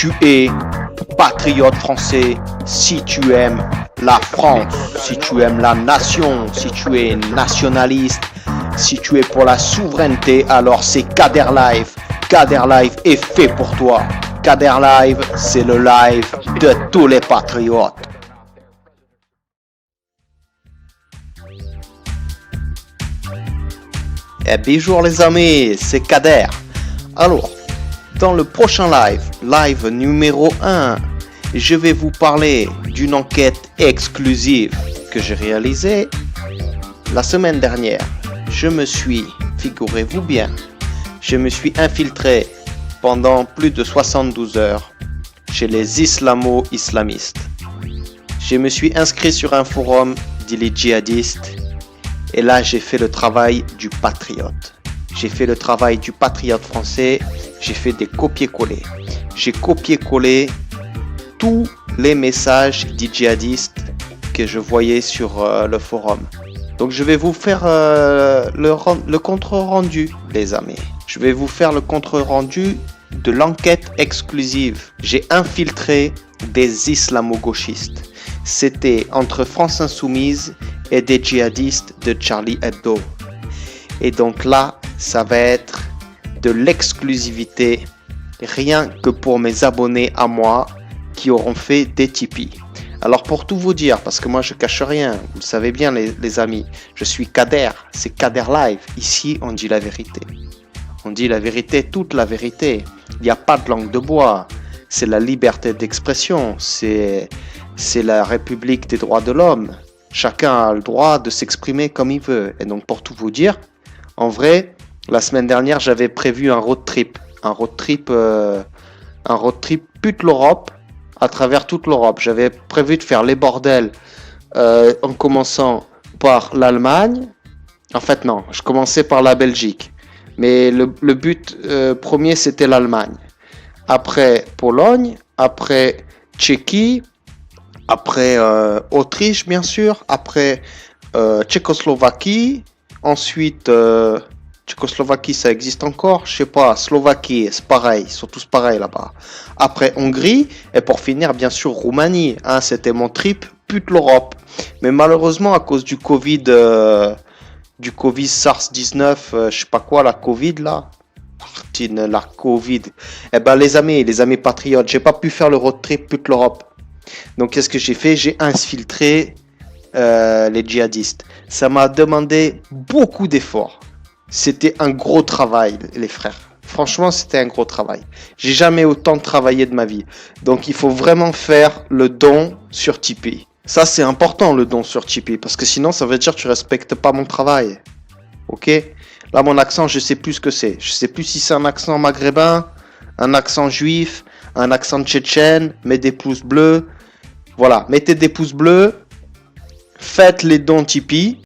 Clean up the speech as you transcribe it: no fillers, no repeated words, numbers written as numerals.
tu es patriote français, si tu aimes la France, si tu aimes la nation, si tu es nationaliste, si tu es pour la souveraineté, alors c'est Kader Live. Kader Live est fait pour toi. Kader Live, c'est le live de tous les patriotes. Eh bonjour les amis, c'est Kader. Alors, dans le prochain live numéro 1, je vais vous parler d'une enquête exclusive que j'ai réalisée la semaine dernière. Figurez-vous bien, je me suis infiltré pendant plus de 72 heures chez les islamo-islamistes. Je me suis inscrit sur un forum des djihadistes et là j'ai fait le travail du patriote. J'ai fait le travail du patriote français, j'ai fait des copier-coller. J'ai copié-collé tous les messages des djihadistes que je voyais sur le forum. Donc je vais vous faire le compte-rendu, les amis. Je vais vous faire le compte-rendu de l'enquête exclusive. J'ai infiltré des islamo-gauchistes. C'était entre France Insoumise et des djihadistes de Charlie Hebdo. Et donc là, ça va être de l'exclusivité, rien que pour mes abonnés à moi qui auront fait des Tipeee. Alors pour tout vous dire, parce que moi je cache rien, vous le savez bien les amis, je suis Kader, c'est Kader Live. Ici on dit la vérité. On dit la vérité, toute la vérité. Il n'y a pas de langue de bois. C'est la liberté d'expression, c'est la République des droits de l'homme. Chacun a le droit de s'exprimer comme il veut. Et donc pour tout vous dire, en vrai, la semaine dernière j'avais prévu un road trip toute l'Europe, à travers toute l'Europe. J'avais prévu de faire les bordels en commençant par l'Allemagne. En fait non, je commençais par la Belgique. Mais le but premier c'était l'Allemagne. Après Pologne, après Tchéquie, après Autriche bien sûr, après Tchécoslovaquie, ensuite Tchécoslovaquie ça existe encore, je sais pas, Slovaquie c'est pareil, ils sont tous pareils là-bas. Après Hongrie et pour finir bien sûr Roumanie, hein, c'était mon trip pute l'Europe. Mais malheureusement à cause du Covid SARS-19, je sais pas quoi, la Covid là. La Covid. Eh ben les amis patriotes, j'ai pas pu faire le road trip toute l'Europe. Donc qu'est-ce que j'ai fait? J'ai infiltré les djihadistes. Ça m'a demandé beaucoup d'efforts. C'était un gros travail, les frères. Franchement, c'était un gros travail. J'ai jamais autant travaillé de ma vie. Donc il faut vraiment faire le don sur Tipeee. Ça c'est important, le don sur Tipeee, parce que sinon ça veut dire que tu respectes pas mon travail. Ok? Là mon accent, je sais plus ce que c'est. Je sais plus si c'est un accent maghrébin, un accent juif, un accent tchétchène. Mets des pouces bleus. Voilà, mettez des pouces bleus. Faites les dons Tipeee.